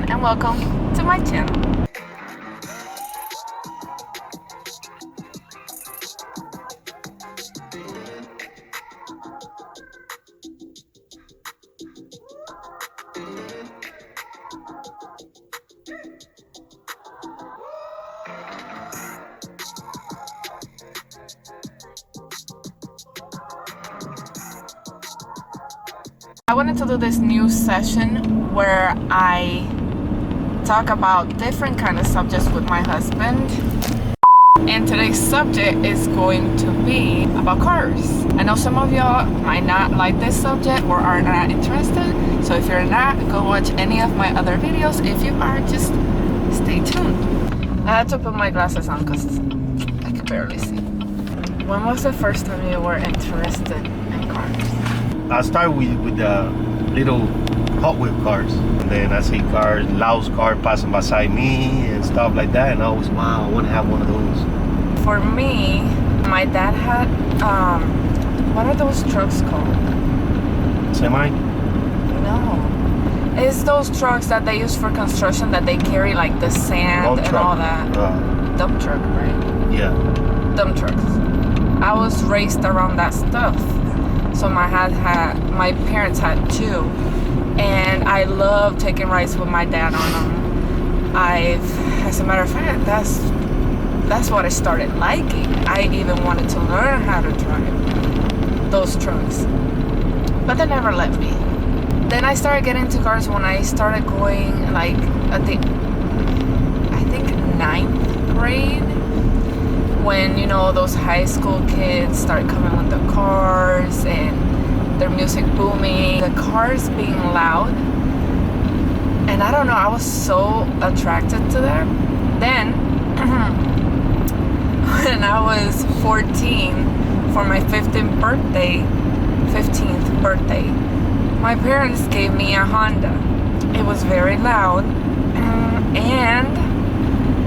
everyone, and welcome to my channel. I wanted to do this new session where I talk about different kind of subjects with my husband. And today's subject is going to be about cars. I know some of y'all might not like this subject or are not interested. So if you're not, go watch any of my other videos. If you are, just stay tuned. I had to put my glasses on because I could barely see. When was the first time you were interested in cars? I started with the little Hot Wheel cars, and then I see cars, Laos car passing beside me and stuff like that, and I was, wow, I want to have one of those. For me, my dad had, what are those trucks called? Semi? No. It's those trucks that they use for construction that they carry like the sand Dump and truck. all that. Dump truck, right? Yeah. Dump trucks. I was raised around that stuff. So my parents had two, and I love taking rides with my dad on them. As a matter of fact, that's what I started liking. I even wanted to learn how to drive those trucks, but they never let me. Then I started getting into cars when I started going like at the, I think 9th grade. When, you know, those high school kids start coming with the cars and their music booming, the cars being loud. And I don't know, I was so attracted to them. Then, when I was 14, for my 15th birthday, my parents gave me a Honda. It was very loud. And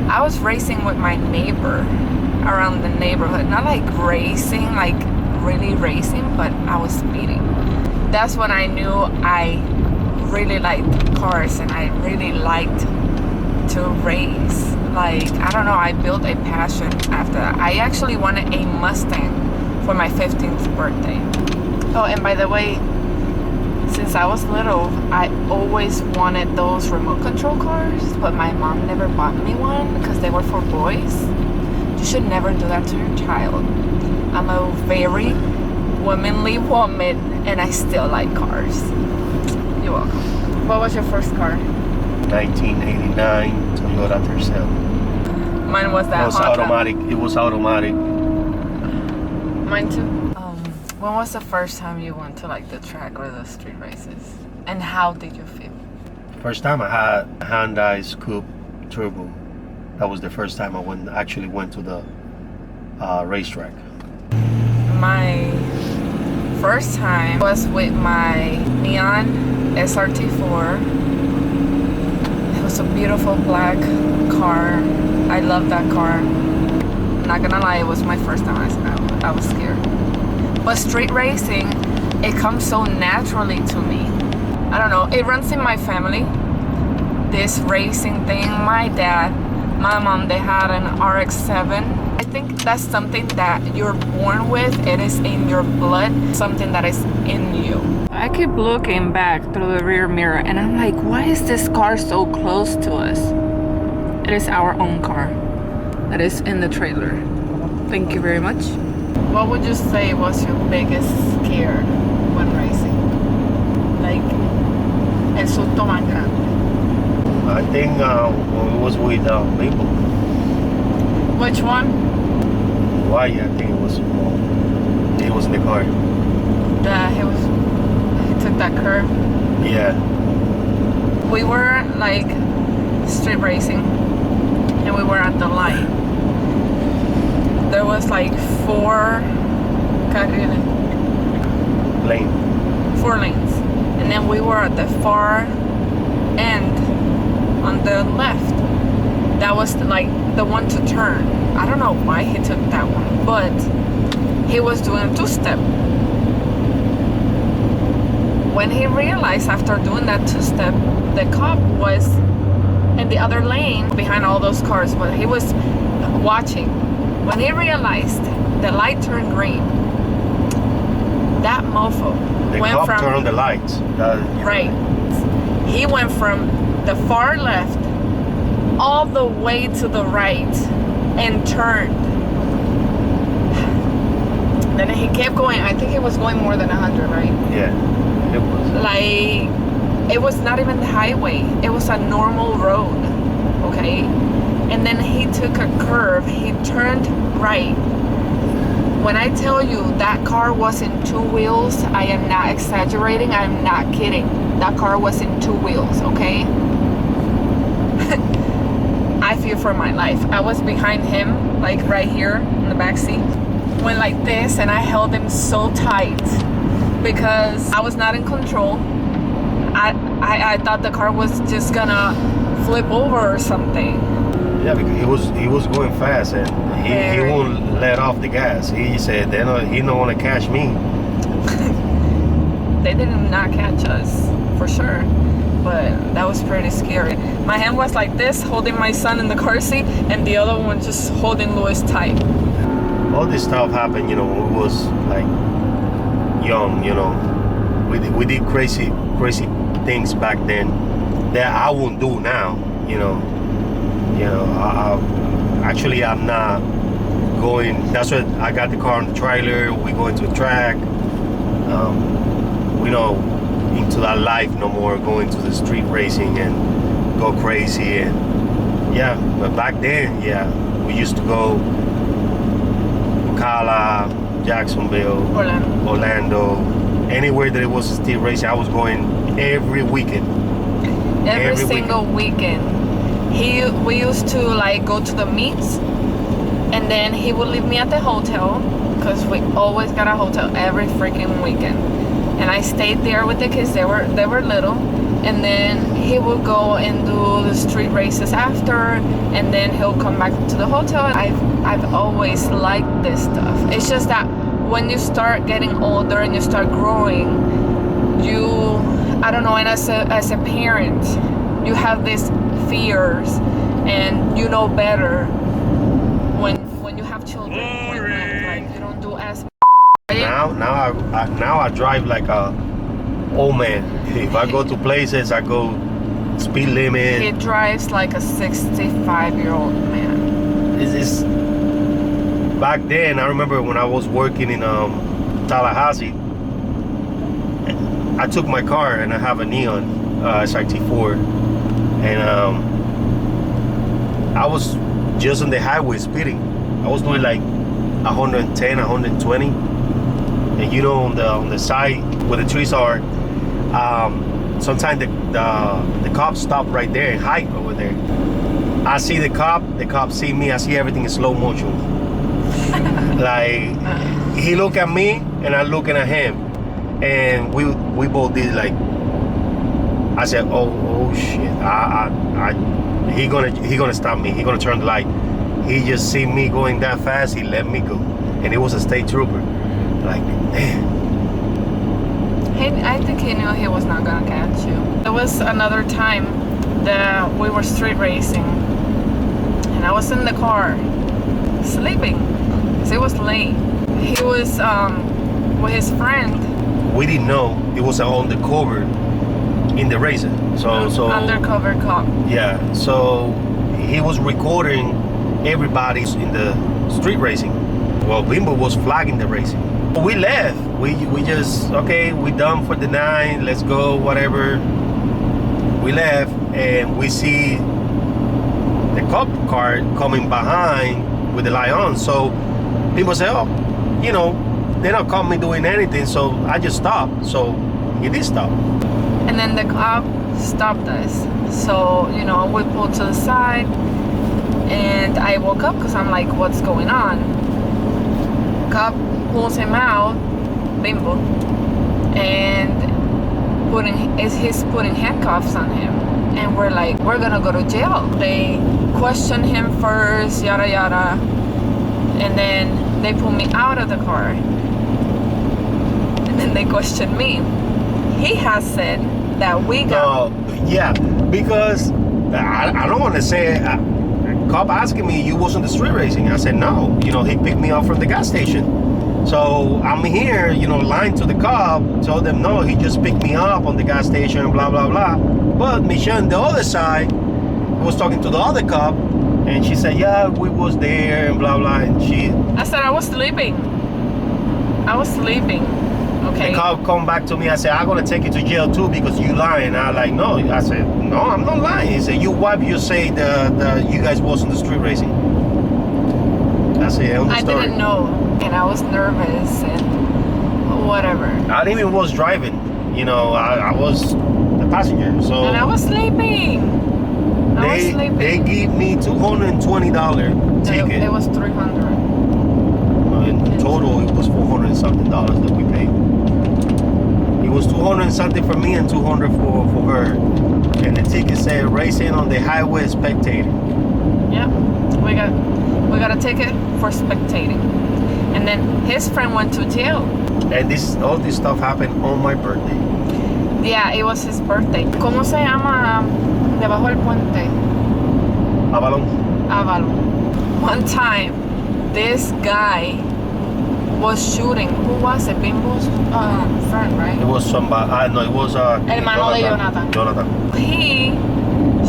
I was racing with my neighbor around the neighborhood, not like racing, like really racing, but I was speeding. That's when I knew I really liked cars and I really liked to race. Like, I don't know, I built a passion after that. I actually wanted a Mustang for my 15th birthday. Oh, and by the way, since I was little, I always wanted those remote control cars, but my mom never bought me one because they were for boys. You should never do that to your child. I'm a very womanly woman and I still like cars. You're welcome. What was your first car? 1989 Toyota Tercel. Mine was that It was Honda. automatic. It was automatic. Mine too. When was the first time you went to like the track or the street races? And how did you feel? First time I had a Hyundai Scoop Turbo. That was the first time I actually went to the racetrack. My first time was with my neon SRT4. It was a beautiful black car. I love that car. Not gonna lie, it was my first time. I was scared. But street racing, it comes so naturally to me. I don't know, it runs in my family. This racing thing, my dad, my mom, they had an RX-7. I think that's something that you're born with. It is in your blood, something that is in you. I keep looking back through the rear mirror and I'm like, why is this car so close to us? It is our own car that is in the trailer. Thank you very much. What would you say was your biggest scare when racing? Like, el susto más grande. I think when it was with Maple. Which one? Why? I think it was in the car. He took that curve. Yeah. We were like street racing and we were at the light. There was like 4 lanes. And then we were at the far end on the left. That was like the one to turn. I don't know why he took that one, but he was doing a two-step. When he realized after doing that two-step, the cop was in the other lane behind all those cars, but he was watching. When he realized the light turned green, that mofo The went cop from turned on the lights. right. He went from the far left all the way to the right and turned. Then he kept going. I think he was going more than 100, right? Yeah, it was. Like, it was not even the highway. It was a normal road, okay? And then he took a curve. He turned right. When I tell you that car was in two wheels, I am not exaggerating. I'm not kidding. That car was in two wheels, okay? I fear for my life. I was behind him, like right here in the back seat. Went like this, and I held him so tight because I was not in control. I thought the car was just gonna flip over or something. Yeah, because he was going fast, and he won't let off the gas. He said he don't want to catch me. They did not catch us for sure, but that was pretty scary. My hand was like this, holding my son in the car seat, and the other one just holding Louis tight. All this stuff happened, when we was like young. We did crazy things back then that I won't do now. Actually, I'm not going. That's what I got the car on the trailer. We going to a track. We not into that life no more. Going to the street racing and go crazy and but back then, we used to go Ocala, Jacksonville, Orlando, anywhere that it was a street racing. I was going every weekend. Every single weekend. We used to like go to the meets, and then he would leave me at the hotel because we always got a hotel every freaking weekend. And I stayed there with the kids. They were little, and then he would go and do the street races after, and then he'll come back to the hotel. I've always liked this stuff. It's just that when you start getting older and you start growing, I don't know, and as a parent, you have these fears, and you know better when you have children. Like you don't do as Now I drive like a old man. If I go to places, I go speed limit. He drives like a 65-year-old man. It's back then. I remember when I was working in Tallahassee. I took my car, and I have a Neon SRT4, and I was just on the highway speeding. I was doing like 110, 120, and on the side where the trees are, sometimes the cops stop right there and hide over there. I see the cop see me. I see everything in slow motion. Like he look at me, and I looking at him. And we both did like. I said, oh shit! He gonna stop me. He gonna turn the light. He just see me going that fast. He let me go, and it was a state trooper. Like, damn. I think he knew he was not gonna catch you. There was another time that we were street racing, and I was in the car sleeping because it was late. He was with his friend. We didn't know it was an undercover in the racer. So undercover cop. Yeah. So he was recording everybody in the street racing. Well, Bimbo was flagging the racing. We left. We just we done for the night. Let's go. Whatever. We left, and we see the cop car coming behind with the light on. So people say, they're not caught me doing anything, so I just stopped. So he did stop. And then the cop stopped us. So, we pulled to the side, and I woke up because I'm like, what's going on? Cop pulls him out, Bimbo, and he's putting handcuffs on him. And we're like, we're gonna go to jail. They question him first, yada yada, and then they pull me out of the car. And then they question me. He has said that we got... because I don't want to say. Cop asking me, you wasn't the street racing? I said no. You know, he picked me up from the gas station. So I'm here, you know, lying to the cop. Told them no, he just picked me up on the gas station. Blah blah blah. But Michelle on the other side was talking to the other cop, and she said, yeah, we was there and blah blah. And I said I was sleeping. Okay. The cop come back to me. I said, I'm gonna take you to jail too because you lying. I like no. I said no, I'm not lying. He said, you say the you guys was on the street racing. I said, I didn't know, and I was nervous and whatever. I didn't even was driving. You know, I was the passenger. So and I was sleeping. They gave me $220 ticket. It was $300. In total, it was $400 and something that we paid. It was $200 and something for me and $200 for her. And the ticket said racing on the highway spectating. Yep, we got a ticket for spectating, and then his friend went to jail. And all this stuff happened on my birthday. Yeah, it was his birthday. ¿Cómo se llama debajo del puente? Avalon. One time, this guy was shooting. Who was it? Bimbo's friend, right? It was somebody. No, it was Hermano de Jonathan. He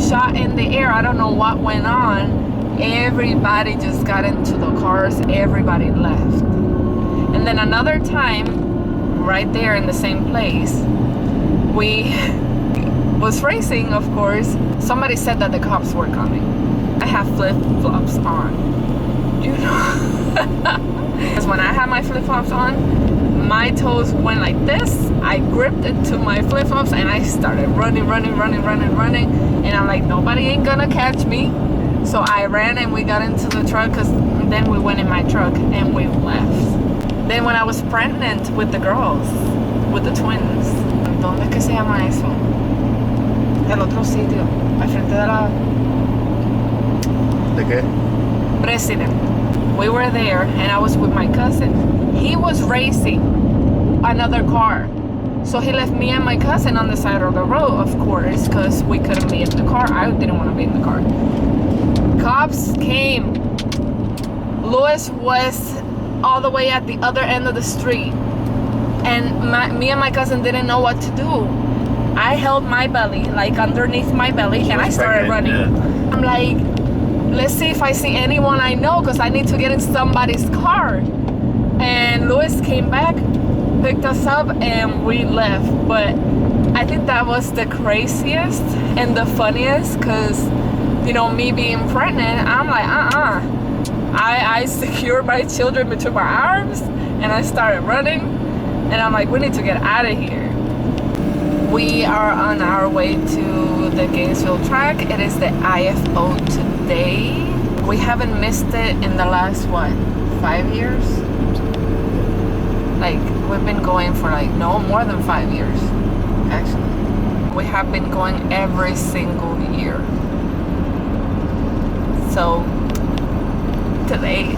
shot in the air. I don't know what went on. Everybody just got into the cars. Everybody left. And then another time, right there in the same place, we was racing, of course. Somebody said that the cops were coming. I have flip-flops on. You know? Because when I had my flip-flops on, my toes went like this. I gripped into my flip-flops and I started running. And I'm like, nobody ain't gonna catch me. So I ran and we got into the truck, because then we went in my truck and we left. Then when I was pregnant with the girls, with the twins, ¿dónde es que se llama eso? El otro sitio, al frente de la... ¿De qué? President. We were there and I was with my cousin. He was racing another car. So he left me and my cousin on the side of the road, of course, because we couldn't be in the car. I didn't want to be in the car. Cops came. Louis was all the way at the other end of the street. And me and my cousin didn't know what to do. I held my belly, like underneath my belly, and I started running. Yeah. I'm like, let's see if I see anyone I know, because I need to get in somebody's car. And Louis came back, picked us up, and we left. But I think that was the craziest and the funniest, because, you know, me being pregnant, I'm like, I secured my children between my arms, and I started running, and I'm like, we need to get out of here. We are on our way to the Gainesville track. It is the IFO today. We haven't missed it in the last, 5 years? Like, we've been going for no, more than 5 years, actually. We have been going every single year. So, today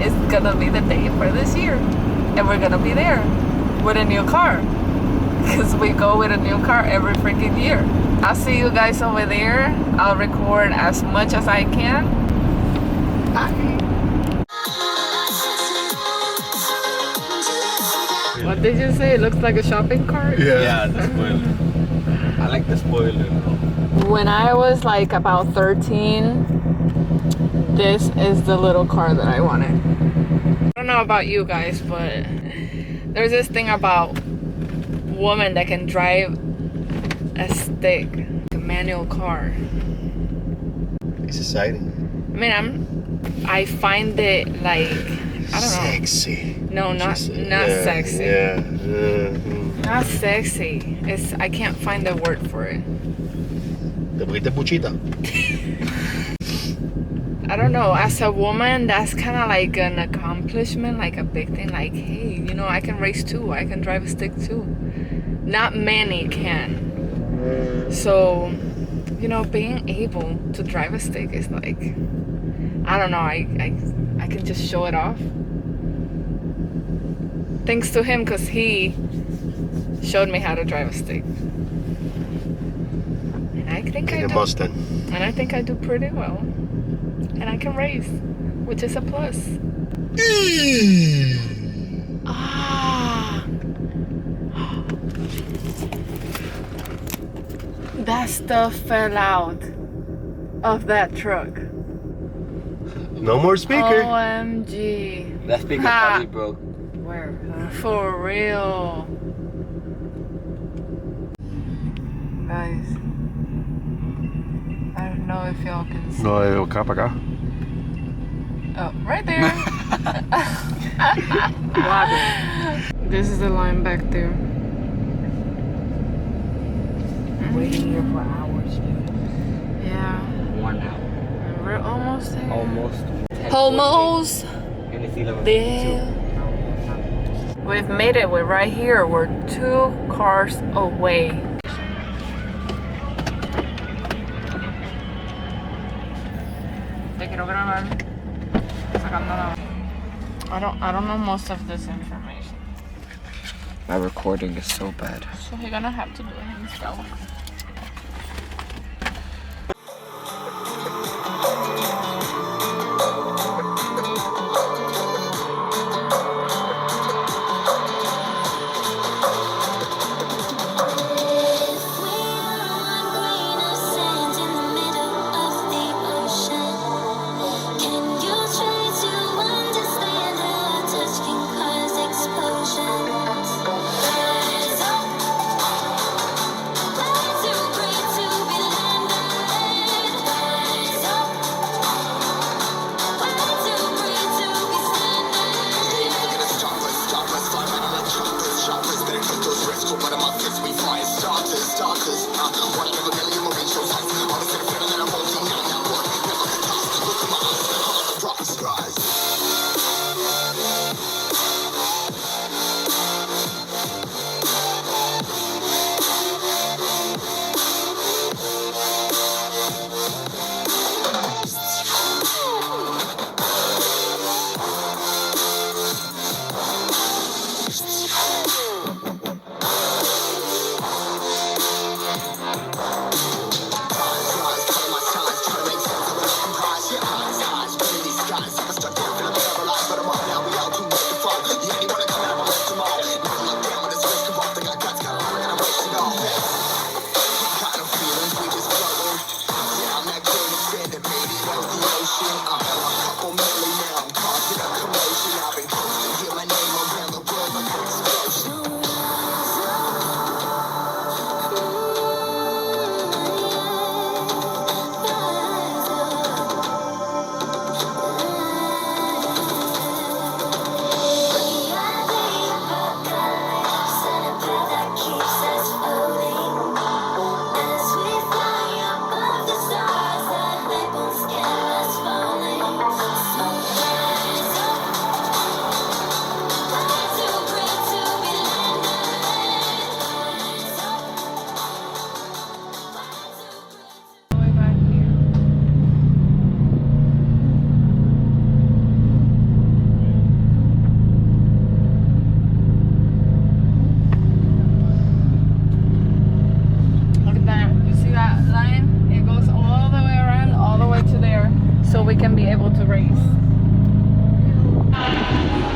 is gonna be the day for this year. And we're gonna be there with a new car. Because we go with a new car every freaking year. I'll see you guys over there. I'll record as much as I can. Bye. What did you say? It looks like a shopping cart? Yeah, the spoiler. I like the spoiler. When I was about 13, this is the little car that I wanted. I don't know about you guys, but there's this thing about women that can drive a stick, a manual car. It's exciting. I mean, I find it I don't know. Sexy. No, not sexy. Yeah. Not sexy. I can't find the word for it. Te pusiste puchita. I don't know. As a woman, that's kind of like an accomplishment, like a big thing. Like, hey, you know, I can race too. I can drive a stick too. Not many can. So, you know, being able to drive a stick is like, I don't know. I can just show it off. Thanks to him, because he showed me how to drive a stick. And I think I In a do. Mustang. And I think I do pretty well. And I can race, which is a plus. Ah. That stuff fell out of that truck. No more speaker. OMG. That speaker Ha. probably broke. Where? For real. Guys, I don't know if y'all can see. No, acá para acá. Oh, right there. This is the line back there. Waiting here for hours, dude. Yeah, 1 hour. and we're almost there. Almost. Almost And it's 11:52. there. We've made it. We're right here. We're 2 cars away. I don't know most of this information. My recording is so bad. So you're gonna have to do it himself.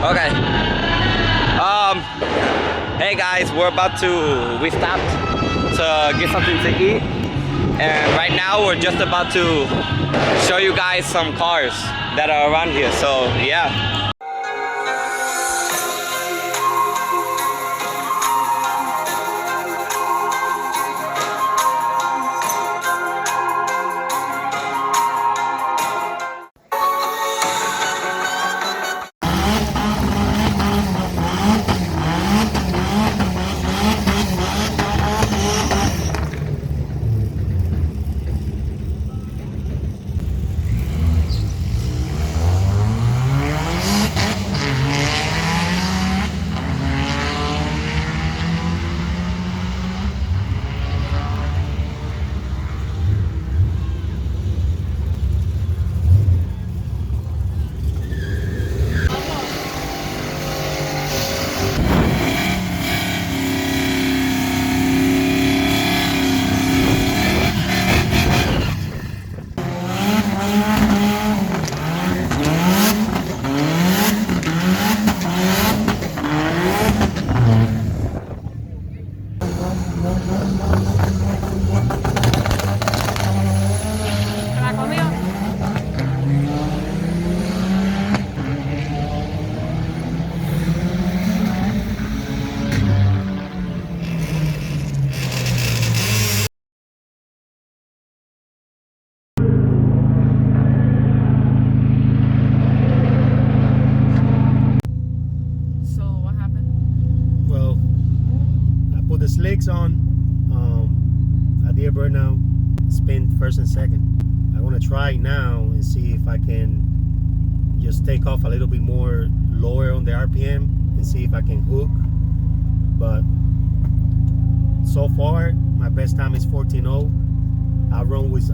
Okay. Hey guys, we stopped to get something to eat, and right now we're just about to show you guys some cars that are around here. So yeah. the slicks on, I did burnout, spin first and second. I want to try now and see if I can just take off a little bit more lower on the RPM and see if I can hook. But so far, my best time is 14.0. I run with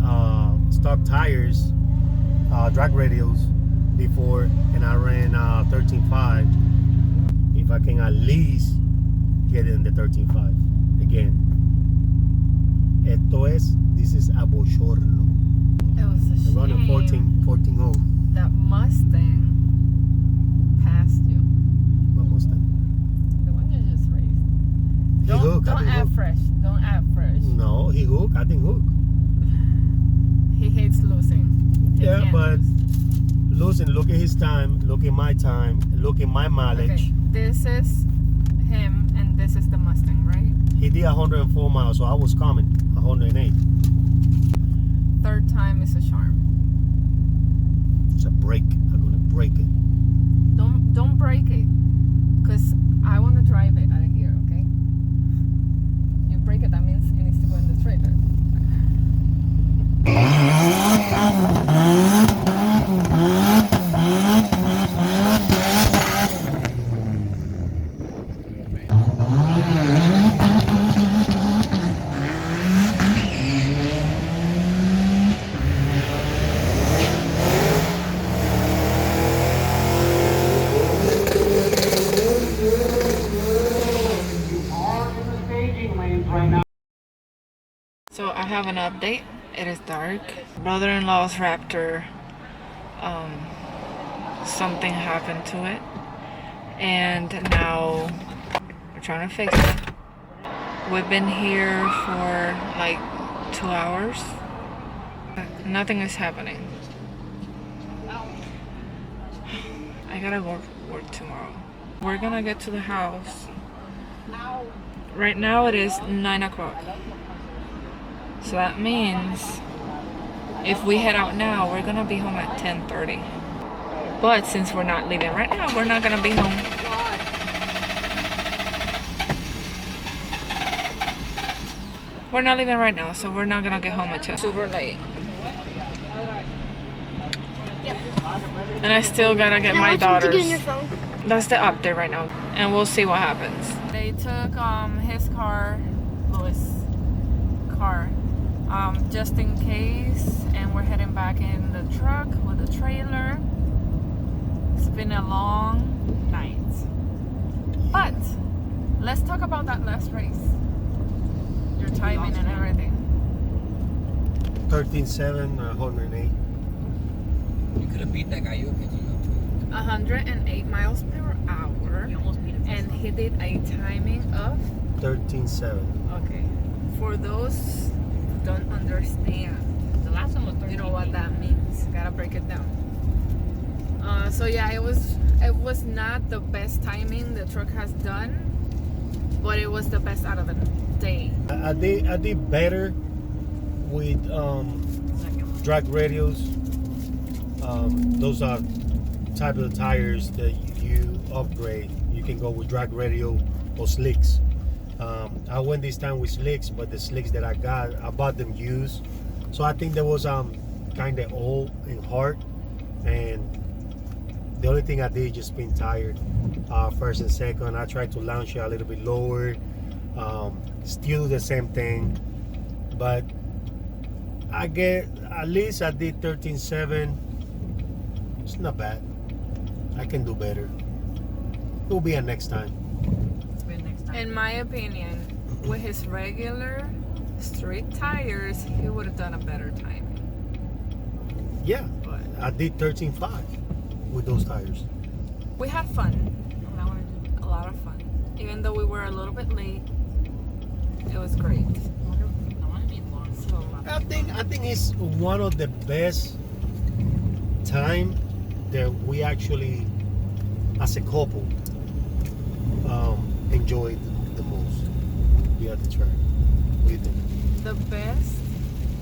stock tires, drag radials before, and I ran 13.5. If I can at least get in the 13.5 again. This is a bochorno. It was a I'm running shame 14.0. that Mustang passed you. What Mustang? The one you just raced. He hooked. I Don't didn't act hook. fresh. Don't act fresh. No, he hooked. I didn't hook. He hates losing. He Yeah, can't but lose. listen, look at his time, look at my time, look at my mileage. Okay, this is him and this is the Mustang, right? He did 104 miles, so I was coming 108. Third time is a charm. It's a break. I'm gonna break it. Don't break it, cause I want to drive it out of here. Okay. You break it, that means it needs to go in the trailer. So I have an update. It is dark. Brother-in-law's Raptor, something happened to it, and now we're trying to fix it. We've been here for like 2 hours. Nothing is happening. I gotta go work tomorrow. We're gonna get to the house. Right now it is 9 o'clock. So that means if we head out now, we're gonna be home at 10:30. But since we're not leaving right now, we're not gonna be home. We're not leaving right now, so we're not gonna get home until super late. And I still gotta get my daughters. That's the update right now, and we'll see what happens. They took his car, Louis' car, just in case, and we're heading back in the truck with the trailer. It's been a long night, but let's talk about that last race. Your timing and everything. 13.7, 108. You could have beat that guy. You were catching up. 108 miles per hour, and he did a timing of 13.7. okay. For those who don't understand, The last one was 13. you know what that means. Gotta break it down. So yeah, it was not the best timing the truck has done, but it was the best out of the day. I did better with drag radials. Those are type of tires that you upgrade. You can go with drag radial or slicks. I went this time with slicks, but the slicks that I bought them used. So I think that was kind of old and hard, and the only thing I did just spin tired first and second. I tried to launch it a little bit lower, still the same thing, but at least I did 13.7. It's not bad. I can do better. It will be a next time. In my opinion, with his regular street tires, he would have done a better time. Yeah, but I did 13.5 with those tires. We had fun. A lot of fun. Even though we were a little bit late, it was great. So, I think it's one of the best time that we actually, as a couple, enjoyed the most. We at the track. What do you think? the best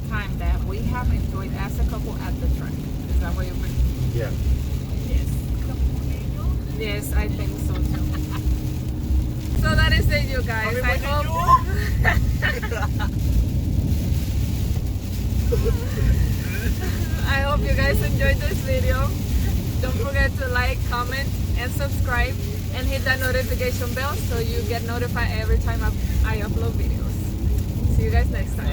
time that we have enjoyed as a couple at the track. Is that what you're bringing? Yeah. Yes, I think so too. So that is it, you guys. I hope I hope you guys enjoyed this video. Don't forget to like, comment, and subscribe, and hit that notification bell so you get notified every time I upload videos. See you guys next time.